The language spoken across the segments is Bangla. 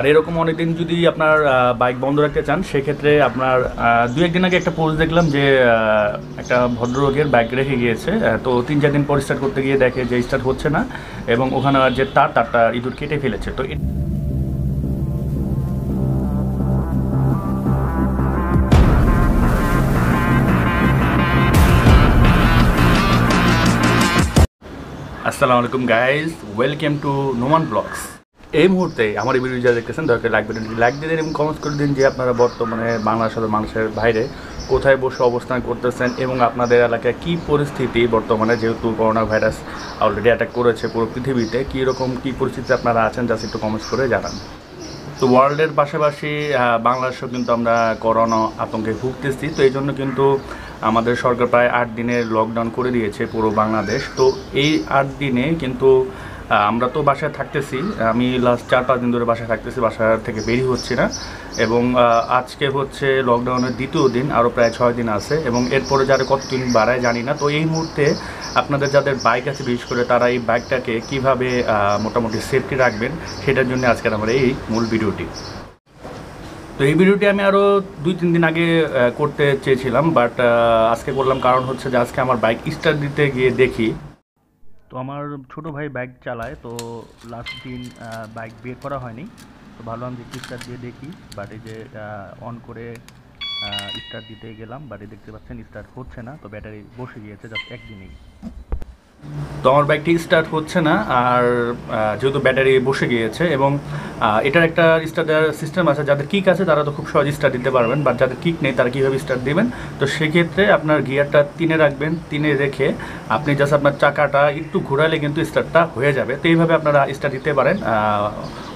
আর এরকম অনেকদিন যদি আপনার বাইক বন্ধ রাখতে চান সেক্ষেত্রে আপনার দু একদিন আগে একটা পোস্ট দেখলাম যে একটা ভদ্রলোকের বাইক রেখে গিয়েছে, তো 3-4 দিন পর স্টার্ট করতে গিয়ে দেখে যে স্টার্ট হচ্ছে না এবং ওখানে যে তারটা ইঁদুর কেটে ফেলেছে। তো আসসালামু আলাইকুম guys, welcome to Noman vlogs. এই মুহূর্তে আমার এই ভিডিও যা দেখতেছেন দরকার লাইক দিয়ে দিন এবং কমেন্টস করে দিন যে আপনারা বর্তমানে বাংলার সাথে মানুষের বাইরে কোথায় বসে অবস্থান করতেছেন এবং আপনাদের এলাকায় কী পরিস্থিতি বর্তমানে, যেহেতু করোনা ভাইরাস অলরেডি অ্যাটাক করেছে পুরো পৃথিবীতে, কীরকম কী পরিস্থিতিতে আপনারা আছেন জাস্ট একটু কমেন্টস করে জানান। তো ওয়ার্ল্ডের পাশাপাশি বাংলাদেশেও কিন্তু আমরা করোনা আতঙ্কে ভুগতেছি। তো এই জন্য কিন্তু আমাদের সরকার প্রায় 8 দিনের লকডাউন করে দিয়েছে পুরো বাংলাদেশ। তো এই 8 দিনে কিন্তু আমরা তো বাসায় থাকতেছি, আমি লাস্ট 4-5 দিন ধরে বাসায় থাকতেছি, বাসা থেকে বেরিয়ে হচ্ছি না। এবং আজকে হচ্ছে লকডাউনের দ্বিতীয় দিন, আরও প্রায় 6 দিন আছে এবং এরপরে যারা কতদিন বাড়ায় জানি না। তো এই মুহূর্তে আপনাদের যাদের বাইক আছে বিশেষ করে তারা এই বাইকটাকে কীভাবে মোটামুটি সেফটি রাখবেন সেটার জন্য আজকের আমার এই মূল ভিডিওটি। তো এই ভিডিওটি আমি আরও 2-3 দিন আগে করতে চেয়েছিলাম, বাট আজকে করলাম। কারণ হচ্ছে যে আজকে আমার বাইক স্টার্ট দিতে গিয়ে দেখি তো আমার ছোটো ভাই বাইক চালায়, তো লাস্ট দিন বাইক বের করা হয়নি। তো ভাবলাম যে স্টার্ট দিয়ে দেখি, বাট এই যে অন করে স্টার্ট দিতে গেলাম, বাট দেখতে পাচ্ছেন স্টার্ট হচ্ছে না। তো ব্যাটারি বসে গিয়েছে জাস্ট একদিনেই। তো আমার বাইকটি স্টার্ট হচ্ছে না, আর যেহেতু ব্যাটারি বসে গিয়েছে এবং এটার একটা স্টার্ট দেওয়ার সিস্টেম আছে, যাদের কিক আছে তারা তো খুব সহজে স্টার্ট দিতে পারবেন, বাট যাদের কিক নেই তারা কীভাবে স্টার্ট দেবেন। তো সেক্ষেত্রে আপনার গিয়ারটা 3-এ রাখবেন, 3-এ রেখে আপনি জাস্ট আপনার চাকাটা একটু ঘোরালে কিন্তু স্টার্টটা হয়ে যাবে। তো এইভাবে আপনারা স্টার্ট দিতে পারেন,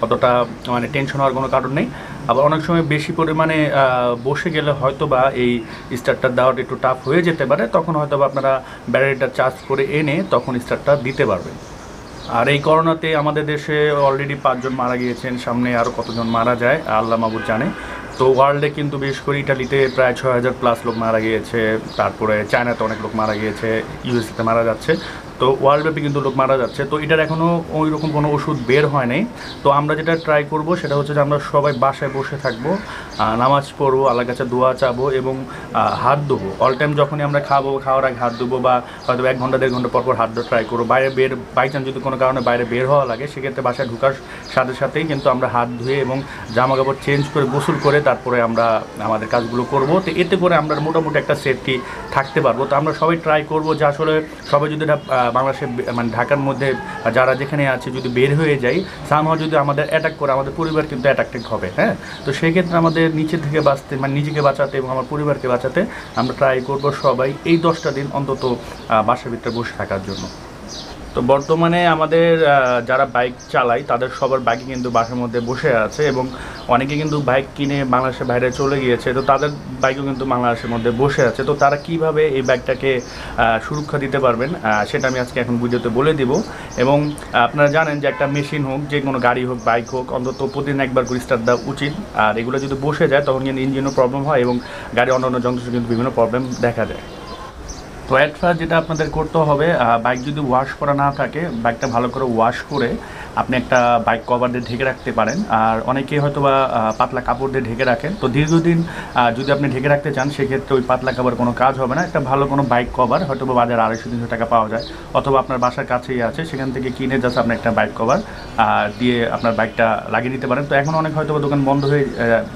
অতটা মানে টেনশন হওয়ার কোনো কারণ নেই। আবার অনেক সময় বেশি পরিমাণে বসে গেলে হয়তো বা এই স্টার্টটা দেওয়াটা একটু টাফ হয়ে যেতে পারে, তখন হয়তো বা আপনারা ব্যাটারিটা চার্জ করে এনে তখন স্টার্টটা দিতে পারবেন। আর এই করোনাতে আমাদের দেশে অলরেডি 5 জন মারা গিয়েছেন, সামনে আরও কতজন মারা যায় আল্লাহ মাহবুব জানে। তো ওয়ার্ল্ডে কিন্তু বিশেষ করে ইটালিতে প্রায় 6000+ লোক মারা গিয়েছে, তারপরে চায়নাতে অনেক লোক মারা গিয়েছে, ইউএসএতে মারা যাচ্ছে। তো ওয়ার্ল্ডব্যাপী কিন্তু লোক মারা যাচ্ছে। তো এটার এখনও ওই রকম কোনো ওষুধ বের হয় নাই। তো আমরা যেটা ট্রাই করব সেটা হচ্ছে যে আমরা সবাই বাসায় বসে থাকবো, নামাজ পড়বো, আল্লাহর কাছে দোয়া চাবো এবং হাত ধোবো। অল টাইম যখনই আমরা খাওয়ার আগে হাত ধোবো, বা হয়তো 1 ঘন্টা 1.5 ঘন্টা পর হাত ধোয়া ট্রাই করবো। বাই চান্স যদি কোনো কারণে বাইরে বের হওয়া লাগে সেক্ষেত্রে বাসায় ঢোকার সাথে সাথেই কিন্তু আমরা হাত ধুয়ে এবং জামা কাপড় চেঞ্জ করে গোসল করে তারপরে আমরা আমাদের কাজগুলো করব। তো এতে করে আমরা মোটামুটি একটা সেফটি থাকতে পারবো। তো আমরা সবাই ট্রাই করবো যে আসলে সবাই যদি বাংলাদেশে মানে ঢাকার মধ্যে যারা যেখানে আছে যদি বের হয়ে যাই, সামহাও যদি আমাদের অ্যাটাক করে, আমাদের পরিবার কিন্তু অ্যাটাকটেড হবে। হ্যাঁ, তো সেক্ষেত্রে আমাদের নিচে থেকে বাঁচতে, মানে নিজেকে বাঁচাতে এবং আমার পরিবারকে বাঁচাতে আমরা ট্রাই করবো সবাই এই 10টা দিন অন্তত বাসার ভিতরে বসে থাকার জন্য। তো বর্তমানে আমাদের যারা বাইক চালায় তাদের সবার বাইকে কিন্তু বাসার মধ্যে বসে আছে এবং অনেকে কিন্তু বাইক কিনে বাংলাদেশের বাইরে চলে গিয়েছে। তো তাদের বাইকও কিন্তু বাংলাদেশের মধ্যে বসে আছে। তো তারা কিভাবে এই বাইকটাকে সুরক্ষা দিতে পারবেন সেটা আমি আজকে এখন ভিডিওতে বলে দিব। এবং আপনারা জানেন যে একটা মেশিন হোক, যে কোনো গাড়ি হোক, বাইক হোক, অন্তত প্রতিদিন একবার করে স্টার্ট দেওয়া উচিত। আর এগুলো যদি বসে যায় তখন কিন্তু ইঞ্জিনও প্রবলেম হয় এবং গাড়ি অন্যান্য যন্ত্র কিন্তু বিভিন্ন প্রবলেম দেখা যায়। তো অ্যাট ফার্স্ট যেটা আপনাদের করতে হবে, বাইক যদি ওয়াশ করা না থাকে, বাইকটা ভালো করে ওয়াশ করে আপনি একটা বাইক কভার দিয়ে ঢেকে রাখতে পারেন। আর অনেকেই হয়তো বা পাতলা কাপড় দিয়ে ঢেকে রাখেন। তো দীর্ঘদিন যদি আপনি ঢেকে রাখতে চান সেক্ষেত্রে ওই পাতলা কাপড় কোনো কাজ হবে না। একটা ভালো কোনো বাইক কভার হয়তো বা বাজারে 250-300 টাকা পাওয়া যায়, অথবা আপনার বাসার কাছেই আছে, সেখান থেকে কিনে জাস্ট আপনি একটা বাইক কভার দিয়ে আপনার বাইকটা লাগিয়ে দিতে পারেন। তো এখন অনেক হয়তো বা দোকান বন্ধ হয়ে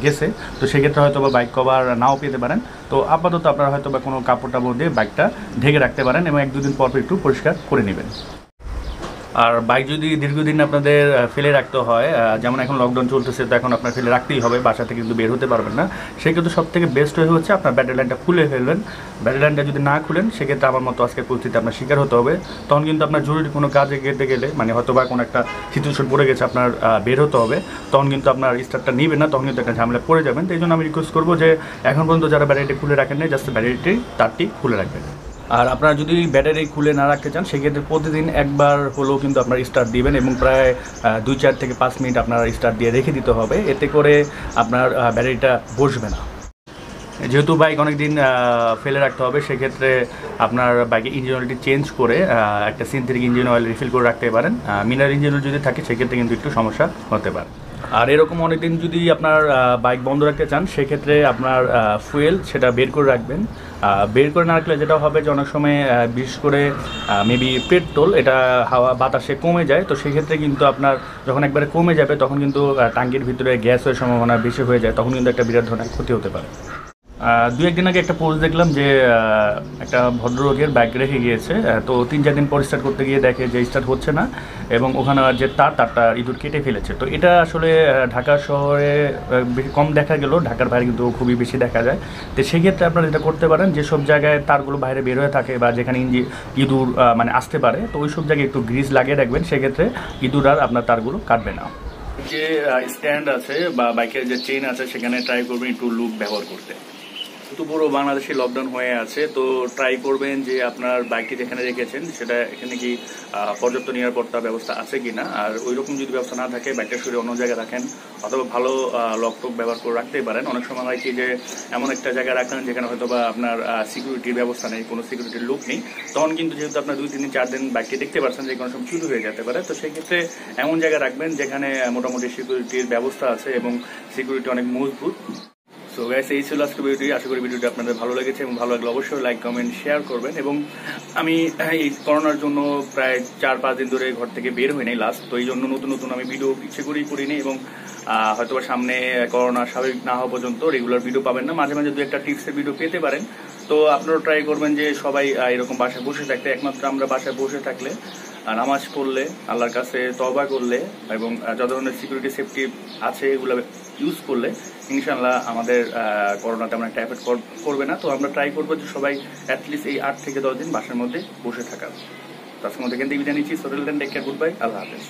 গেছে, তো সেক্ষেত্রে হয়তো বা বাইক কভার নাও পেতে পারেন। তো আপাতত আপনারা হয়তো বা কোনো কাপড় টাপড় দিয়ে বাইকটা ঢেকে রাখতে পারেন এবং 1-2 দিন পর একটু পরিষ্কার করে নেবেন। আর বাইক যদি দীর্ঘদিন আপনাদের ফেলে রাখতে হয়, যেমন এখন লকডাউন চলতেছে, তো এখন আপনার ফেলে রাখতেই হবে, বাসা থেকে কিন্তু বের হতে পারবেন না। সেক্ষেত্রে সবথেকে বেস্ট হয়ে হচ্ছে আপনার ব্যাটারি লাইনটা খুলে ফেলবেন। ব্যাটারি লাইনটা যদি না খুলেন সেক্ষেত্রে আমার মতো আজকের পরিস্থিতি আপনার শিকার হতে হবে। তখন কিন্তু আপনার জরুরি কোনো কাজে যেতে গেলে, মানে হয়তো বা কোনো একটা সিচুয়েশন পড়ে গেছে, আপনার বের হতে হবে, তখন কিন্তু আপনার স্টার্টটা নিবে না, তখন কিন্তু একটা ঝামেলা পড়ে যাবেন। তো এই জন্য আমি রিকোয়েস্ট করবো যে এখন পর্যন্ত যারা ব্যাটারিটি খুলে রাখেন না, জাস্ট ব্যাটারিটি তারটি খুলে রাখবেন। আর আপনারা যদি ব্যাটারি খুলে না রাখতে চান সেক্ষেত্রে প্রতিদিন একবার হলেও কিন্তু আপনার স্টার্ট দিবেন এবং প্রায় 2-4 থেকে 5 মিনিট আপনার স্টার্ট দিয়ে রেখে দিতে হবে। এতে করে আপনার ব্যাটারিটা বসবে না। যেহেতু বাইক অনেক দিন ফেলে রাখতে হবে সেক্ষেত্রে আপনার বাইকের ইঞ্জিন অয়েলটি চেঞ্জ করে একটা সিনথেটিক ইঞ্জিন অয়েল রিফিল করে রাখতে পারেন। মিনারেল ইঞ্জিন অয়েল যদি থাকে সেক্ষেত্রে কিন্তু একটু সমস্যা হতে পারে। আর এরকম অনেকদিন যদি আপনার বাইক বন্ধ রাখতে চান, সেক্ষেত্রে আপনার ফুয়েল সেটা বের করে রাখবেন। বের করে না রাখলে যেটা হবে যে অনেক সময় বিশেষ করে মেবি পেট্রোল এটা হাওয়া বাতাসে কমে যায়, তো সেক্ষেত্রে কিন্তু আপনার যখন একবারে কমে যাবে তখন কিন্তু ট্যাঙ্কির ভিতরে গ্যাস হওয়ার সম্ভাবনা বেশি হয়ে যায়, তখন কিন্তু একটা বিরাট ধরনের ক্ষতি হতে পারে। দু একদিন আগে একটা পোস্ট দেখলাম যে একটা ভদ্রলোকের বাইক রেখে গিয়েছে, তো 3-4 দিন পর স্টার্ট করতে গিয়ে দেখে যে স্টার্ট হচ্ছে না, এবং ওখানে যে তারটা ইঁদুর কেটে ফেলেছে। তো এটা আসলে ঢাকা শহরে বেশি কম দেখা গেল, ঢাকার বাইরে কিন্তু খুবই বেশি দেখা যায়। তো সেক্ষেত্রে আপনারা যেটা করতে পারেন, যেসব জায়গায় তারগুলো বাইরে বের হয়ে থাকে বা যেখানে ইঁদুর মানে আসতে পারে, তো ওই সব জায়গায় একটু গ্রিজ লাগিয়ে রাখবেন, সেক্ষেত্রে ইঁদুর আর আপনার তারগুলো কাটবে না। যে স্ট্যান্ড আছে বা বাইকের যে চেইন আছে, সেখানে ট্রাই করবেন একটু লুক ব্যবহার করতে। তো পুরো বাংলাদেশে লকডাউন হয়ে আছে, তো ট্রাই করবেন যে আপনার বাইকটি যেখানে রেখেছেন সেটা এখানে কি পর্যাপ্ত নিরাপত্তা ব্যবস্থা আছে কিনা। আর ওই রকম যদি ব্যবস্থা না থাকে, বাইকটা সরিয়ে অন্য জায়গায় রাখেন, অথবা ভালো লকটক ব্যবহার করে রাখতেই পারেন। অনেক সময় হয় কি যে এমন একটা জায়গায় রাখেন যেখানে হয়তো বা আপনার সিকিউরিটির ব্যবস্থা নেই, কোনো সিকিউরিটির লোক নেই, তখন কিন্তু যেহেতু আপনার 2-3 দিন 4 দিন বাইকটি দেখতে পাচ্ছেন যে কোনো সময় চুরি হয়ে যেতে পারে, তো সেই ক্ষেত্রে এমন জায়গায় রাখবেন যেখানে মোটামুটি সিকিউরিটির ব্যবস্থা আছে এবং সিকিউরিটি অনেক মজবুত। সো গাইস, এই ছিল আজকে ভিডিওটি। আশা করি ভিডিওটি আপনাদের ভালো লেগেছে, এবং ভালো লাগলে অবশ্যই লাইক কমেন্ট শেয়ার করবেন। এবং আমি এই করোনার জন্য প্রায় 4-5 দিন ধরে ঘর থেকে বের হই নাই লাস্ট, তো এই জন্য নতুন নতুন আমি ভিডিও ইচ্ছে করেই করিনি, এবং হয়তোবা সামনে করোনা স্বাভাবিক না হওয়া পর্যন্ত রেগুলার ভিডিও পাবেন না, মাঝে মাঝে 2-একটা টিপসের ভিডিও পেতে পারেন। তো আপনারা ট্রাই করবেন যে সবাই এরকম বাসায় বসে থাকতে। একমাত্র আমরা বাসায় বসে থাকলে, নামাজ পড়লে, আল্লাহর কাছে তওবা করলে, এবং যত ধরনের সিকিউরিটি সেফটি আছে এগুলো ইউজ করলে ইনশাল্লাহ আমাদের করোনা তেমন একটা এফেক্ট করবে না। তো আমরা ট্রাই করবো যে সবাই অ্যাটলিস্ট এই 8 থেকে 10 দিন বাসার মধ্যে বসে থাকার। তো আজকের মধ্যে এখান থেকে বিদায় নিচ্ছি। সোহেল দেন, টেক কেয়ার, গুড বাই, আল্লাহ হাফেজ।